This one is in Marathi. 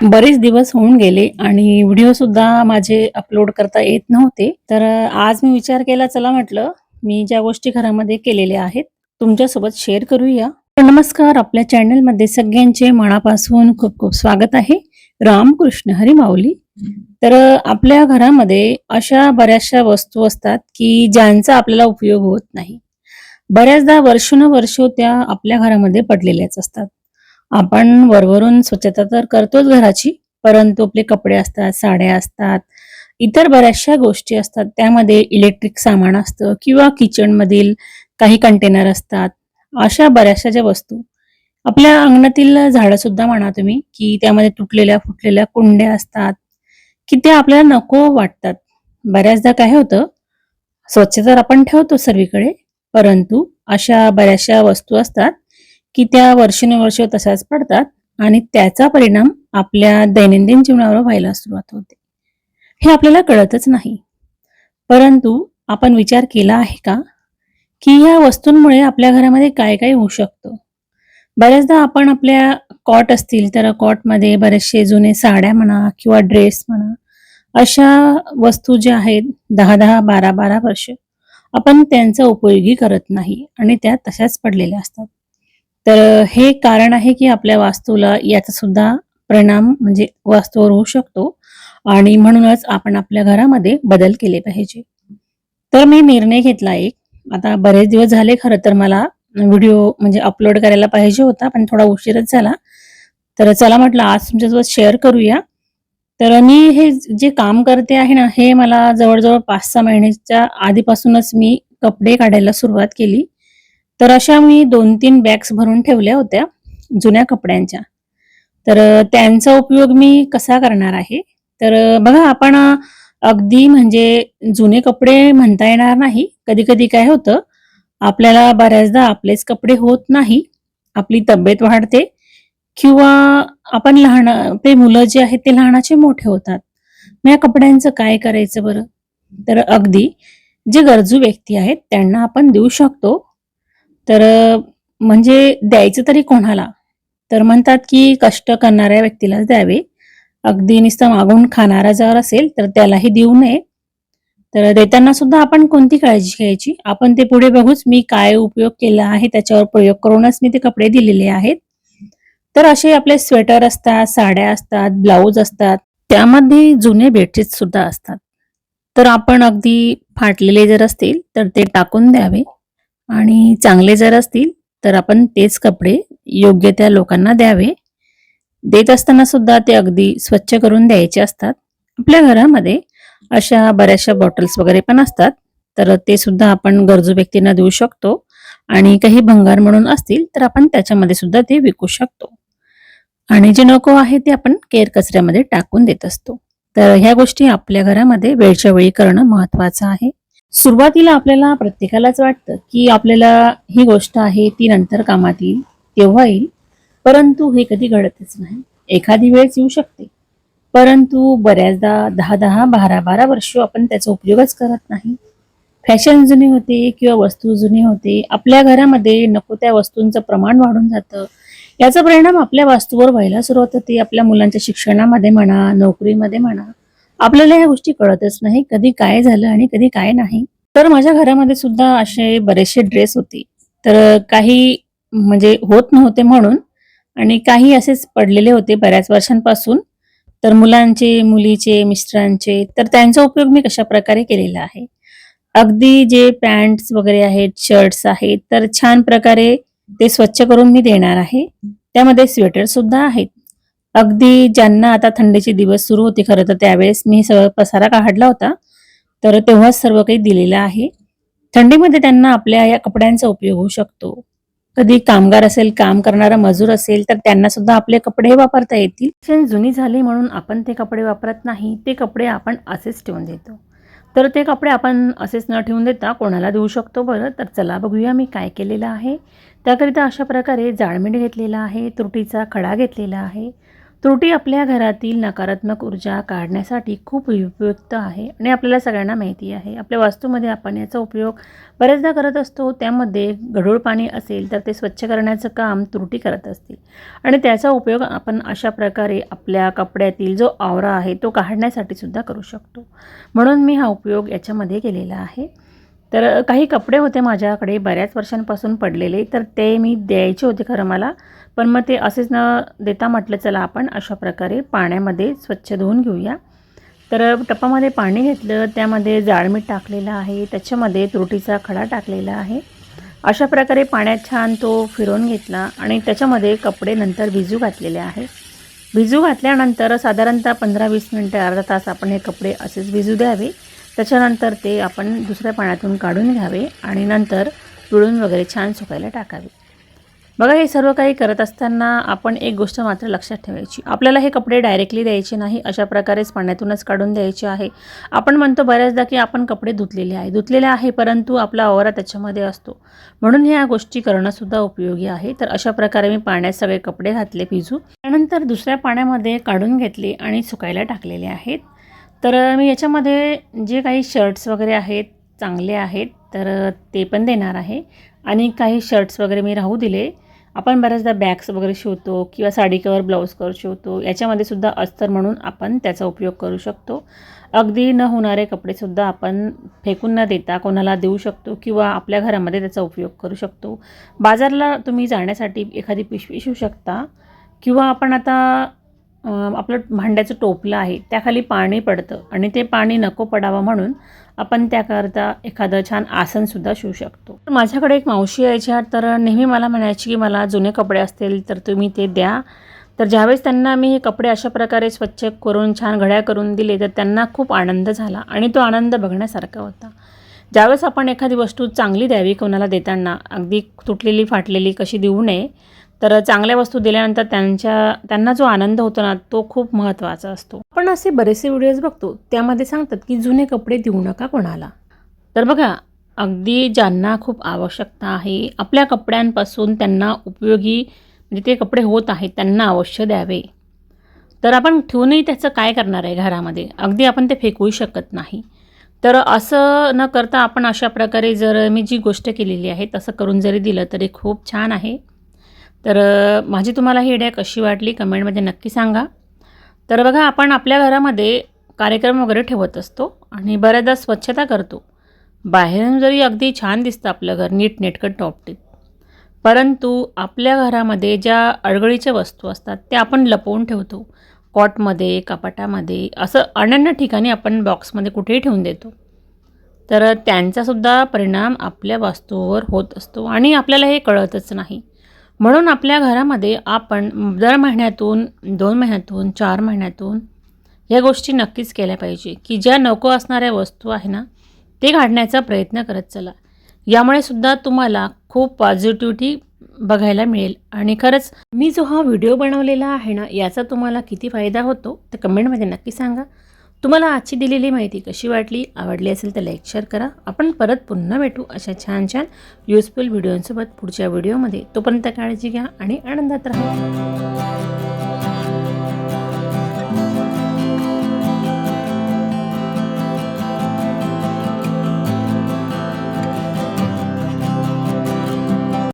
बरेच दिवस होऊन गेले आणि व्हिडिओसुद्धा माझे अपलोड करता येत नव्हते. तर आज मी विचार केला चला म्हटलं, मी ज्या गोष्टी घरामध्ये केलेल्या आहेत, तुमच्यासोबत शेअर करूया. तर नमस्कार, आपल्या चॅनलमध्ये सगळ्यांचे मनापासून खूप खूप स्वागत आहे. रामकृष्ण हरी माऊली. तर आपल्या घरामध्ये अशा बऱ्याचशा वस्तू असतात, की ज्यांचा आपल्याला उपयोग होत नाही. बऱ्याचदा वर्षानुवर्ष त्या आपल्या घरामध्ये पडलेल्याच असतात. आपण वरवरून स्वच्छता तर करतोच घराची, परंतु आपले कपडे असतात, साड्या असतात, इतर बऱ्याचशा गोष्टी असतात. त्यामध्ये इलेक्ट्रिक सामान असतं किंवा किचनमधील काही कंटेनर असतात. अशा बऱ्याचशा ज्या वस्तू आपल्या अंगणातील झाडं सुद्धा म्हणा तुम्ही, की त्यामध्ये तुटलेल्या, फुटलेल्या कुंड्या असतात, की त्या आपल्याला नको वाटतात. बऱ्याचदा काय होतं, स्वच्छ तर आपण ठेवतो सर्वीकडे, परंतु अशा बऱ्याचशा वस्तू असतात, की त्या वर्षानुवर्ष तशाच पडतात आणि त्याचा परिणाम आपल्या दैनंदिन जीवनावर व्हायला सुरुवात होते. हे आपल्याला कळतच नाही. परंतु आपण विचार केला आहे का, की या वस्तूंमुळे आपल्या घरामध्ये काय-काय होऊ शकतं? बऱ्याचदा आपण आपल्या कॉट असतील, तर कॉटमध्ये बरेचसे जुने साड्या म्हणा किंवा ड्रेस म्हणा, अशा वस्तू ज्या आहेत 10-10, 12-12 वर्ष आपण त्यांचा उपयोगही करत नाही आणि त्या तशाच पडलेल्या असतात. तर हे कारण आहे, की आपल्या वास्तूला याचा सुद्धा परिणाम म्हणजे वास्तूवर होऊ शकतो आणि म्हणूनच आपण आपल्या घरामध्ये बदल केले पाहिजे. तर मी निर्णय घेतला एक. आता बरेच दिवस झाले खरं तर मला व्हिडिओ म्हणजे अपलोड करायला पाहिजे होता, पण थोडा उशीरच झाला. तर चला म्हटलं आज तुमच्यासोबत शेअर करूया. तर मी हे जे काम करते आहे ना, हे मला जवळ-जवळ 5-6 महिन्याच्या आधीपासूनच मी कपडे काढायला सुरुवात केली. तर अशा मी 2-3 बॅग्स भरून ठेवल्या होत्या जुन्या कपड्यांच्या. तर त्यांचा उपयोग मी कसा करणार आहे? तर बघा आपण अगदी म्हणजे जुने कपडे म्हणता येणार नाही. कधी-कधी काय होतं, आपल्याला बऱ्याचदा आपलेच कपडे होत नाही. आपली तब्येत वाढते किंवा आपण लहान आपली मुलं जे आहेत ते लहानाचे मोठे होतात. मग या कपड्यांचं काय करायचं बरं? तर अगदी जे गरजू व्यक्ती आहेत त्यांना आपण देऊ शकतो. तर म्हणजे द्यायचं तरी कोणाला? तर म्हणतात की कष्ट करणाऱ्या व्यक्तीलाच द्यावे. अगदी नुसतं मागून खाणारा जर असेल तर त्यालाही देऊ नये. तर देताना सुद्धा आपण कोणती काळजी घ्यायची? आपण ते पुढे बघूच मी काय उपयोग केला आहे त्याच्यावर प्रयोग करूनच मी ते कपडे दिलेले आहेत. तर असे आपले स्वेटर असतात, साड्या असतात, ब्लाउज असतात. त्यामध्ये जुने बेडशीट सुद्धा असतात. तर आपण अगदी फाटलेले जर असतील तर ते टाकून द्यावे आणि चांगले जर असतील तर आपण तेच कपडे योग्य त्या लोकांना द्यावे. देत असताना सुद्धा ते अगदी स्वच्छ करून द्यायचे असतात. आपल्या घरामध्ये अशा बऱ्याचशा बॉटल्स वगैरे पण असतात. तर ते सुद्धा आपण गरजू व्यक्तींना देऊ शकतो आणि काही भंगार म्हणून असतील तर आपण त्याच्यामध्ये सुद्धा ते विकू शकतो. आणि जे नको आहे ते आपण केर कचऱ्यामध्ये टाकून देत असतो. तर ह्या गोष्टी आपल्या घरामध्ये वेळच्या वेळी करणं महत्वाचं आहे. सुरुवातीला आपल्याला प्रत्येकालाच वाटतं, की आपल्याला ही गोष्ट आहे ती नंतर कामात येईल, तेव्हा येईल. परंतु हे कधी घडतच नाही. एखादी वेळेस येऊ शकते. परंतु बऱ्याचदा 10-10, 12-12 वर्ष आपण त्याचा उपयोगच करत नाही. फॅशन जुनी होते किंवा वस्तू जुनी होते. आपल्या घरामध्ये नको त्या वस्तूंचं प्रमाण वाढून जातं. याचा परिणाम आपल्या वास्तूवर व्हायला सुरुवात होते. आपल्या मुलांच्या शिक्षणामध्ये म्हणा, नोकरीमध्ये म्हणा. आपल्याला ह्या गोष्टी कळतच नाही. कधी काय झालं आणि कधी काय नाही. तर माझ्या घरामध्ये सुद्धा असे बरेचसे ड्रेस होते. तर काही म्हणजे होत नव्हते म्हणून आणि काही असेच पडलेले होते बऱ्याच वर्षांपासून. तर मुलांचे, मुलीचे, मिस्टरांचे तर त्यांचा उपयोग मी कशाप्रकारे केलेला आहे. अगदी जे पॅन्ट्स वगैरे आहेत, शर्ट्स आहेत, तर छान प्रकारे ते स्वच्छ करून मी देणार आहे. त्यामध्ये स्वेटर सुद्धा आहेत. अगदी ज्यांना आता थंडीचे दिवस सुरू होते खरं तर त्यावेळेस मी सगळा पसारा काढला होता. तर तेव्हाच सर्व काही दिलेलं आहे. थंडीमध्ये त्यांना आपल्या या कपड्यांचा उपयोग होऊ शकतो. कधी कामगार असेल, काम करणारा मजूर असेल, तर त्यांना सुद्धा आपले कपडे वापरता येतील. फॅशन जुनी झाली म्हणून आपण ते कपडे वापरत नाही. ते कपडे आपण असेच ठेवून देतो. तर ते कपडे आपण असेच न ठेवून देता कोणाला देऊ शकतो बरं? तर चला बघूया मी काय केलेलं आहे. त्याकरिता अशा प्रकारे जाळमीठ घेतलेला आहे, तुरटीचा खडा घेतलेला आहे. त्रुटी आपल्या घरातील नकारात्मक ऊर्जा काढण्यासाठी खूप उपयुक्त आहे आणि आपल्याला सगळ्यांना माहिती आहे. आपल्या वास्तूमध्ये आपण याचा उपयोग बरेचदा करत असतो. त्यामध्ये गढूळ पाणी असेल तर ते स्वच्छ करण्याचं काम त्रुटी करत असते आणि त्याचा उपयोग आपण अशा प्रकारे आपल्या कपड्यातील जो आवरा आहे तो काढण्यासाठी सुद्धा करू शकतो. म्हणून मी हा उपयोग याच्यामध्ये केलेला आहे. तर काही कपडे होते माझ्याकडे बऱ्याच वर्षांपासून पडलेले, तर ते मी द्यायचे होते खरं मला, पण मग ते असेच न देता म्हटलं चला आपण अशा प्रकारे पाण्यामध्ये स्वच्छ धुवून घेऊया. तर टपामध्ये पाणी घेतलं, त्यामध्ये जाड मीठ टाकलेलं आहे, त्याच्यामध्ये तुरटीचा खडा टाकलेला आहे. अशा प्रकारे पाण्यात छान तो फिरवून घेतला आणि त्याच्यामध्ये कपडे नंतर भिजू घातलेले आहे. भिजू घातल्यानंतर साधारणतः 15-20 मिनटं अर्धा तास आपण हे कपडे असेच भिजू द्यावे. त्याच्यानंतर ते आपण दुसऱ्या पाण्यातून काढून घ्यावे आणि नंतर पिळून वगैरे छान सुकायला टाकावे. बघा, हे सर्व काही करत असताना आपण एक गोष्ट मात्र लक्षात ठेवायची, आपल्याला हे कपडे डायरेक्टली द्यायचे नाही, अशा प्रकारेच पाण्यातूनच काढून द्यायचे आहे. आपण म्हणतो बऱ्याचदा की आपण कपडे धुतलेले आहे परंतु आपला आवरा त्याच्यामध्ये असतो, म्हणून ह्या गोष्टी करणंसुद्धा उपयोगी आहे. तर अशा प्रकारे मी पाण्यात सगळे कपडे घातले भिजू, त्यानंतर दुसऱ्या पाण्यामध्ये काढून घेतले आणि सुकायला टाकलेले आहेत. तर मी याच्यामध्ये जे काही शर्ट्स वगैरे आहेत चांगले आहेत तर ते पण देणार आहे आणि काही शर्ट्स वगैरे मी राहू दिले. आपण बऱ्याचदा बॅग्स वगैरे शिवतो किंवा साडी कवर, ब्लाऊज कवर शिवतो, याच्यामध्ये सुद्धा अस्तर म्हणून आपण त्याचा उपयोग करू शकतो. अगदी न होणारे कपडेसुद्धा आपण फेकून न देता कोणाला देऊ शकतो किंवा आपल्या घरामध्ये त्याचा उपयोग करू शकतो. बाजारला तुम्ही जाण्यासाठी एखादी पिशवी शिवू शकता किंवा आपण आता आपलं भांड्याचं टोपलं आहे त्याखाली पाणी पडतं आणि ते पाणी नको पडावं म्हणून आपण त्याकरता एखादं छान आसनसुद्धा शिवू शकतो. तर माझ्याकडे एक मावशी यायच्या, तर नेहमी मला म्हणायची की मला जुने कपडे असतील तर तुम्ही ते द्या. तर ज्यावेळेस त्यांना मी हे कपडे अशा प्रकारे स्वच्छ करून छान घड्या करून दिले तर त्यांना खूप आनंद झाला आणि तो आनंद बघण्यासारखा होता. ज्यावेळेस आपण एखादी वस्तू चांगली द्यावी कोणाला देताना, अगदी तुटलेली फाटलेली कशी देऊ नये, तर चांगल्या वस्तू दिल्यानंतर त्यांना जो आनंद होतो ना तो खूप महत्त्वाचा असतो. आपण असे बरेचसे व्हिडिओज बघतो त्यामध्ये सांगतात की जुने कपडे देऊ नका कोणाला. तर बघा, अगदी ज्यांना खूप आवश्यकता आहे आपल्या कपड्यांपासून त्यांना उपयोगी म्हणजे ते कपडे होत आहेत त्यांना अवश्य द्यावे. तर आपण ठेवूनही त्याचं काय करणार आहे घरामध्ये, अगदी आपण ते फेकूही शकत नाही. तर असं न करता आपण अशा प्रकारे जर मी जी गोष्ट केलेली आहे तसं करून जरी दिलं तरी खूप छान आहे. तर माझी तुम्हाला ही आयडिया कशी वाटली कमेंटमध्ये नक्की सांगा. तर बघा, आपण आपल्या घरामध्ये कार्यक्रम वगैरे ठेवत असतो आणि बऱ्याचदा स्वच्छता करतो. बाहेरून जरी अगदी छान दिसतं आपलं घर नीटनेटकं टॉपटीप, परंतु आपल्या घरामध्ये ज्या अडगळीच्या वस्तू असतात त्या आपण लपवून ठेवतो. कॉटमध्ये, कपाटामध्ये, असं अनन्य ठिकाणी आपण बॉक्समध्ये कुठेही ठेवून देतो. तर त्यांचासुद्धा परिणाम आपल्या वास्तूवर होत असतो आणि आपल्याला हे कळतच नाही. म्हणून आपल्या घरामध्ये आपण दर महिन्यातून, 2 महिन्यातून, 4 महिन्यातून या गोष्टी नक्कीच केल्या पाहिजे की ज्या नको असणाऱ्या वस्तू आहे ना ते काढण्याचा प्रयत्न करत चला. यामुळे सुद्धा तुम्हाला खूप पॉझिटिव्हिटी बघायला मिळेल आणि खरंच मी जो हा व्हिडिओ बनवलेला आहे ना याचा तुम्हाला किती फायदा होतो ते कमेंटमध्ये नक्की सांगा. तुम्हाला आजची दिलेली माहिती कशी वाटली, आवडली असेल तर लाईक शेअर करा. आपण परत पुन्हा भेटू अशा छान छान युजफुल व्हिडिओंसोबत पुढच्या व्हिडिओमध्ये. तोपर्यंत काळजी घ्या आणि आनंदात राहा.